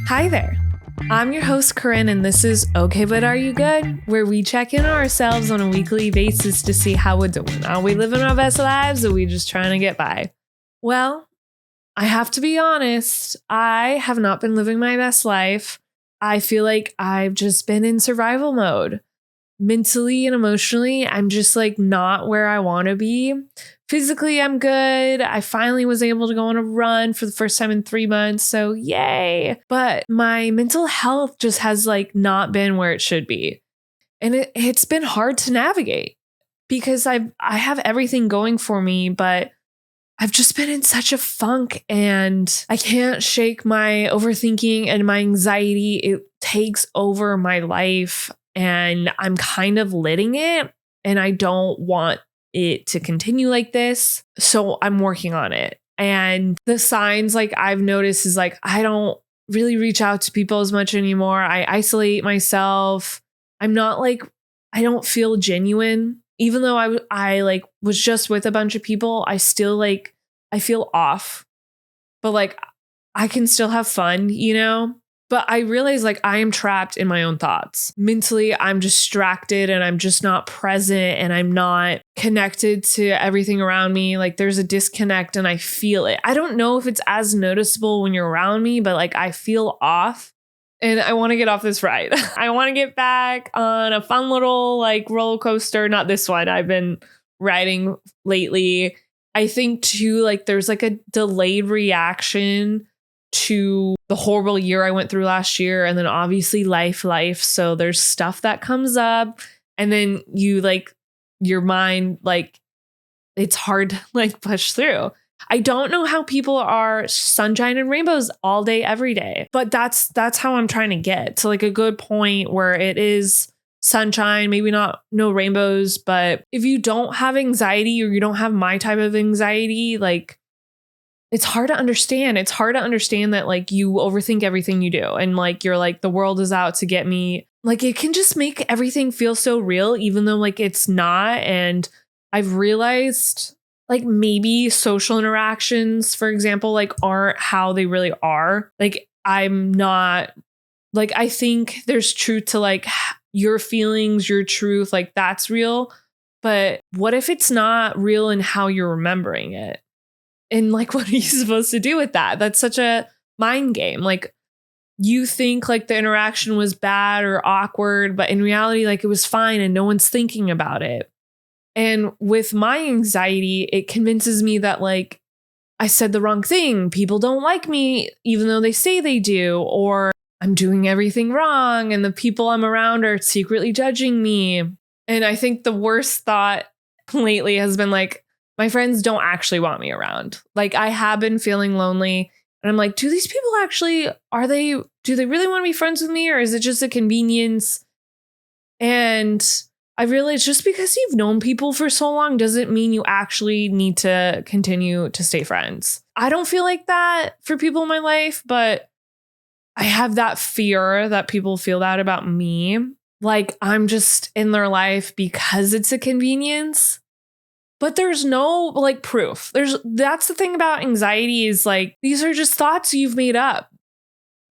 Hi there. I'm your host, Corinne, and this is Okay, But Are You Good? Where we check in on ourselves on a weekly basis to see how we're doing. Are we living our best lives or are we just trying to get by? Well, I have to be honest, I have not been living my best life. I feel like I've just been in survival mode. Mentally and emotionally, I'm just like not where I want to be. Physically, I'm good. I finally was able to go on a run for the first time in 3 months. So yay. But my mental health just has like not been where it should be. And it's been hard to navigate because I have everything going for me, but I've just been in such a funk and I can't shake my overthinking and my anxiety. It takes over my life and I'm kind of letting it and I don't want it to continue like this. So I'm working on it. And the signs like I've noticed is like, I don't really reach out to people as much anymore. I isolate myself. I'm not like, I don't feel genuine. Even though I like was just with a bunch of people, I still like, I feel off, but like I can still have fun, you know? But I realize like I am trapped in my own thoughts. Mentally, I'm distracted and I'm just not present and I'm not connected to everything around me. Like there's a disconnect and I feel it. I don't know if it's as noticeable when you're around me, but like I feel off and I want to get off this ride. I want to get back on a fun little like roller coaster. Not this one I've been riding lately. I think too, like there's like a delayed reaction to the horrible year I went through last year. And then obviously life. So there's stuff that comes up and then you like your mind, like it's hard to like push through. I don't know how people are sunshine and rainbows all day, every day, but that's how I'm trying to get to like a good point where it is sunshine, maybe not no rainbows, but if you don't have anxiety or you don't have my type of anxiety, like it's hard to understand. It's hard to understand that like you overthink everything you do and like you're like the world is out to get me. Like it can just make everything feel so real, even though like it's not. And I've realized like maybe social interactions, for example, like aren't how they really are. Like I'm not like I think there's truth to like your feelings, your truth, like that's real. But what if it's not real in how you're remembering it? And like, what are you supposed to do with that? That's such a mind game. Like you think like the interaction was bad or awkward, but in reality, like it was fine and no one's thinking about it. And with my anxiety, it convinces me that like I said the wrong thing. People don't like me, even though they say they do, or I'm doing everything wrong and the people I'm around are secretly judging me. And I think the worst thought lately has been like, my friends don't actually want me around. Like I have been feeling lonely and I'm like, do these people actually, do they really want to be friends with me or is it just a convenience? And I realized just because you've known people for so long doesn't mean you actually need to continue to stay friends. I don't feel like that for people in my life, but I have that fear that people feel that about me. Like I'm just in their life because it's a convenience. But there's no like proof. That's the thing about anxiety is like, these are just thoughts you've made up.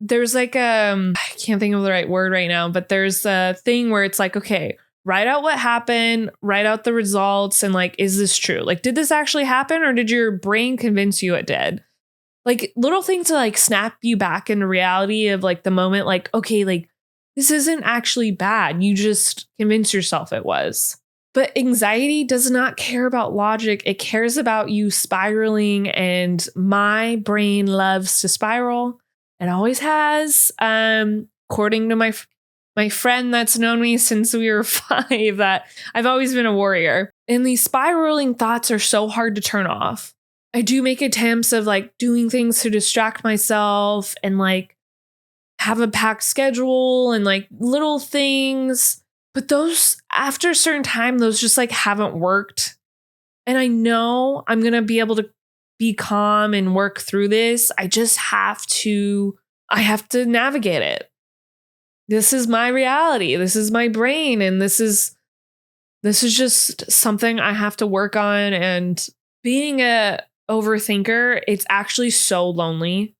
There's like, I can't think of the right word right now, but there's a thing where it's like, okay, write out what happened, write out the results. And like, is this true? Like, did this actually happen or did your brain convince you it did? Like little things to like snap you back into reality of like the moment, like, okay, like this isn't actually bad. You just convinced yourself it was. But anxiety does not care about logic. It cares about you spiraling. And my brain loves to spiral. It always has. According to my friend that's known me since we were 5, that I've always been a worrier. And these spiraling thoughts are so hard to turn off. I do make attempts of like doing things to distract myself and like have a packed schedule and like little things. But those, after a certain time, those just like haven't worked. And I know I'm going to be able to be calm and work through this. I have to navigate it. This is my reality. This is my brain. And this is just something I have to work on. And being a overthinker, it's actually so lonely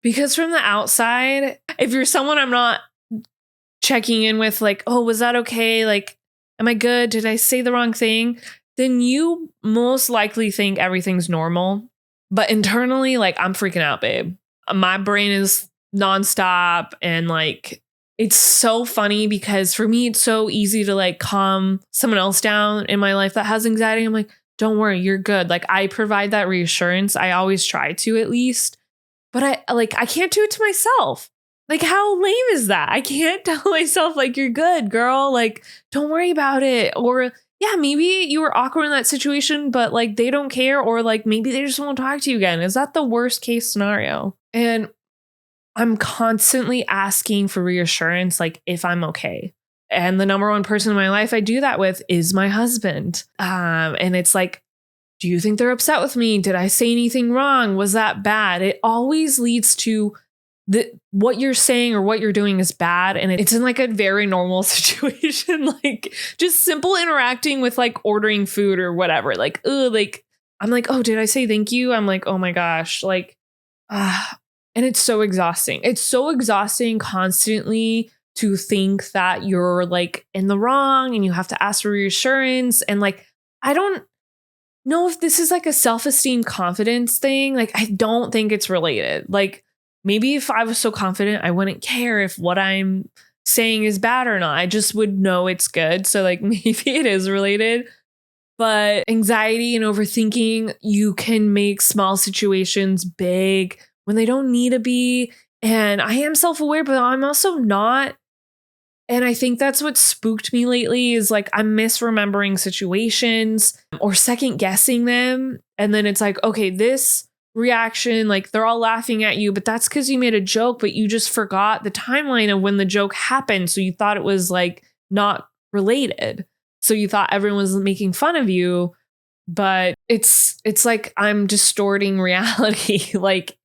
because from the outside, if you're someone I'm not checking in with, like, oh, was that okay? Like, am I good? Did I say the wrong thing? Then you most likely think everything's normal. But internally, like, I'm freaking out, babe. My brain is nonstop. And like, it's so funny because for me, it's so easy to like calm someone else down in my life that has anxiety. I'm like, don't worry, you're good. Like, I provide that reassurance. I always try to at least. But I can't do it to myself. Like, how lame is that? I can't tell myself, like, you're good, girl. Like, don't worry about it. Or, yeah, maybe you were awkward in that situation, but like, they don't care. Or like, maybe they just won't talk to you again. Is that the worst case scenario? And I'm constantly asking for reassurance, like, if I'm okay. And the number one person in my life I do that with is my husband. And it's like, do you think they're upset with me? Did I say anything wrong? Was that bad? It always leads to what you're saying or what you're doing is bad. And it's in like a very normal situation, like just simple interacting with like ordering food or whatever. Like, like I'm like, oh, did I say thank you? I'm like, oh my gosh, like, and it's so exhausting. It's so exhausting constantly to think that you're like in the wrong and you have to ask for reassurance. And like, I don't know if this is like a self-esteem confidence thing. Like, I don't think it's related. Like, maybe if I was so confident, I wouldn't care if what I'm saying is bad or not. I just would know it's good. So like, maybe it is related. But anxiety and overthinking, you can make small situations big when they don't need to be. And I am self-aware, but I'm also not. And I think that's what spooked me lately is like, I'm misremembering situations or second guessing them. And then it's like, okay, this reaction, like they're all laughing at you, but that's because you made a joke, but you just forgot the timeline of when the joke happened. So you thought it was like not related. So you thought everyone was making fun of you, but it's like I'm distorting reality. Like,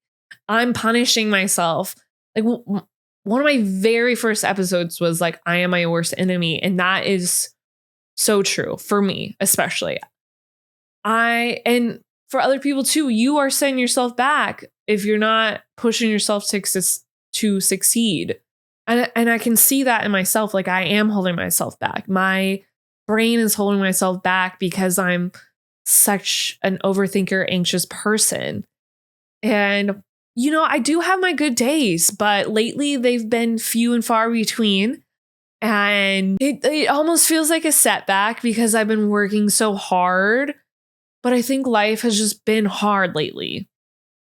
I'm punishing myself. Like, one of my very first episodes was like, I am my worst enemy. And that is so true for me, especially. And for other people too, you are setting yourself back if you're not pushing yourself to succeed. And I can see that in myself. Like, I am holding myself back. My brain is holding myself back because I'm such an overthinker, anxious person. And, you know, I do have my good days, but lately they've been few and far between. And it almost feels like a setback because I've been working so hard. But I think life has just been hard lately.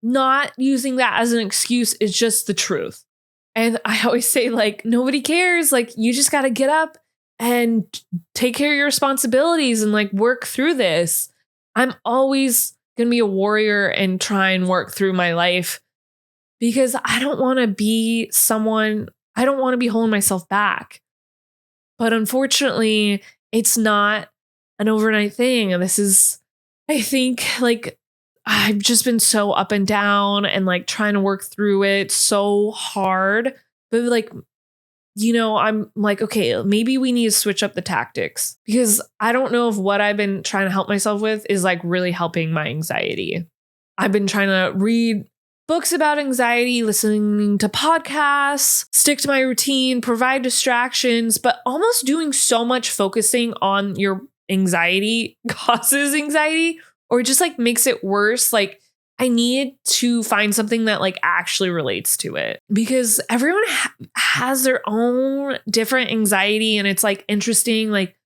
Not using that as an excuse is just the truth. And I always say, like, nobody cares. Like, you just got to get up and take care of your responsibilities and like work through this. I'm always going to be a warrior and try and work through my life because I don't want to be I don't want to be holding myself back. But unfortunately, it's not an overnight thing. And this is, I think, like, I've just been so up and down and like trying to work through it so hard. But like, you know, I'm like, okay, maybe we need to switch up the tactics because I don't know if what I've been trying to help myself with is like really helping my anxiety. I've been trying to read books about anxiety, listening to podcasts, stick to my routine, provide distractions, but almost doing so much focusing on your anxiety causes anxiety or just like makes it worse. Like, I need to find something that like actually relates to it because everyone has their own different anxiety. And it's like interesting. Like,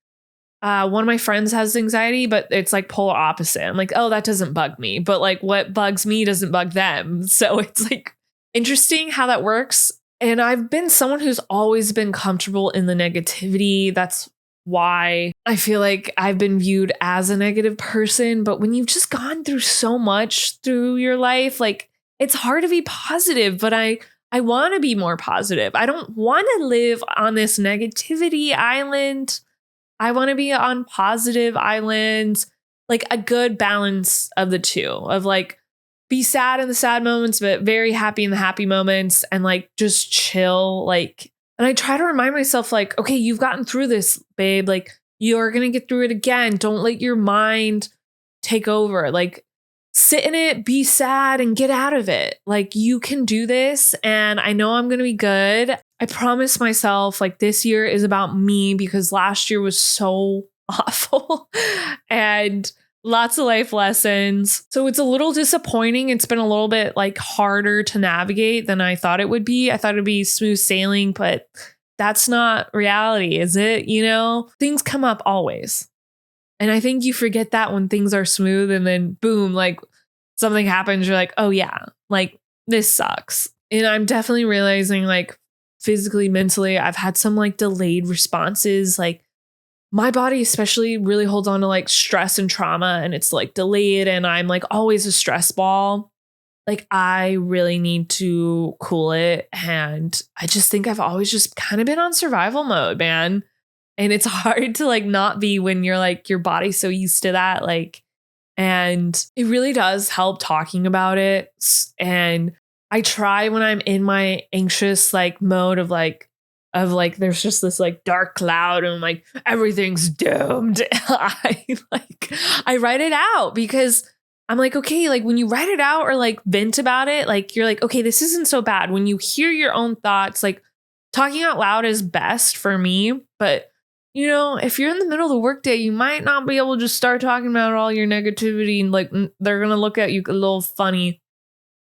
one of my friends has anxiety, but it's like polar opposite. I'm like, oh, that doesn't bug me. But like what bugs me doesn't bug them. So it's like interesting how that works. And I've been someone who's always been comfortable in the negativity. That's why I feel like I've been viewed as a negative person. But when you've just gone through so much through your life, like it's hard to be positive, but I want to be more positive. I don't want to live on this negativity island. I want to be on positive islands, like a good balance of the two of like be sad in the sad moments, but very happy in the happy moments and like just chill. Like, and I try to remind myself like, okay, you've gotten through this, babe. Like you're going to get through it again. Don't let your mind take over. Like sit in it, be sad, and get out of it. Like, you can do this, and I know I'm going to be good. I promise myself, like, this year is about me because last year was so awful and lots of life lessons. So it's a little disappointing. It's been a little bit like harder to navigate than I thought it would be. I thought it'd be smooth sailing, but that's not reality, is it? You know, things come up always. And I think you forget that when things are smooth and then boom, like something happens. You're like, oh yeah, like this sucks. And I'm definitely realizing, like, physically, mentally, I've had some like delayed responses. Like, my body especially really holds on to like stress and trauma, and it's like delayed, and I'm like always a stress ball. Like, I really need to cool it. And I just think I've always just kind of been on survival mode, man. And it's hard to like not be when you're like, your body's so used to that. Like, and it really does help talking about it. And I try when I'm in my anxious like mode of like there's just this like dark cloud and like everything's doomed. I write it out because I'm like, okay, like when you write it out or like vent about it, like you're like, okay, this isn't so bad. When you hear your own thoughts, like talking out loud is best for me. But you know, if you're in the middle of the workday, you might not be able to just start talking about all your negativity and like they're going to look at you a little funny.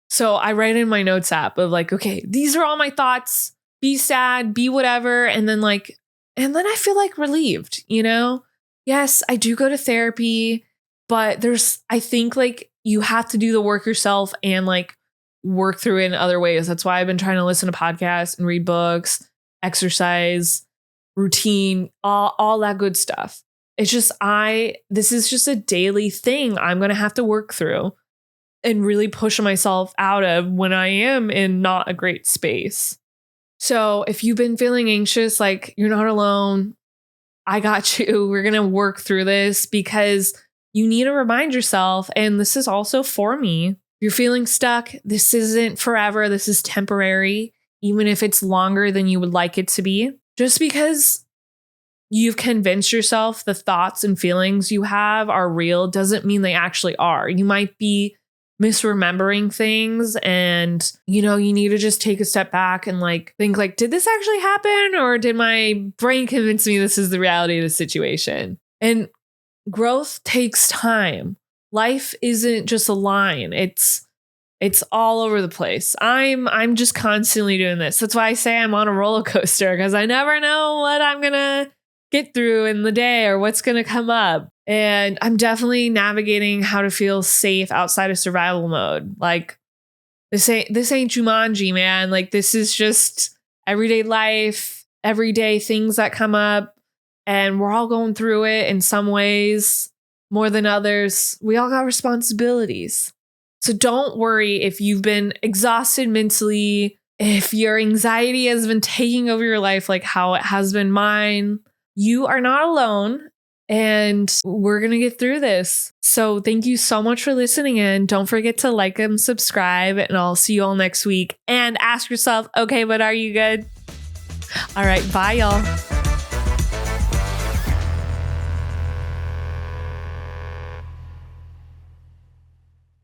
So I write in my notes app of like, okay, these are all my thoughts. Be sad, be whatever. And then I feel like relieved, you know? Yes, I do go to therapy, but I think like you have to do the work yourself and like work through it in other ways. That's why I've been trying to listen to podcasts and read books, exercise, routine, all that good stuff. It's just, this is just a daily thing I'm going to have to work through and really push myself out of when I am in not a great space. So if you've been feeling anxious, like, you're not alone. I got you. We're going to work through this because you need to remind yourself. And this is also for me. You're feeling stuck. This isn't forever. This is temporary, even if it's longer than you would like it to be. Just because you've convinced yourself the thoughts and feelings you have are real doesn't mean they actually are. You might be misremembering things, and you know, you need to just take a step back and like think like, did this actually happen, or did my brain convince me this is the reality of the situation? And growth takes time. Life isn't just a line. It's all over the place. I'm just constantly doing this. That's why I say I'm on a roller coaster, because I never know what I'm gonna get through in the day or what's gonna come up. And I'm definitely navigating how to feel safe outside of survival mode. Like, this ain't Jumanji, man. Like, this is just everyday life, everyday things that come up, and we're all going through it in some ways more than others. We all got responsibilities. So don't worry if you've been exhausted mentally, if your anxiety has been taking over your life like how it has been mine. You are not alone. And we're going to get through this. So thank you so much for listening in. Don't forget to like and subscribe, and I'll see you all next week. And ask yourself, okay, but are you good? All right, bye, y'all.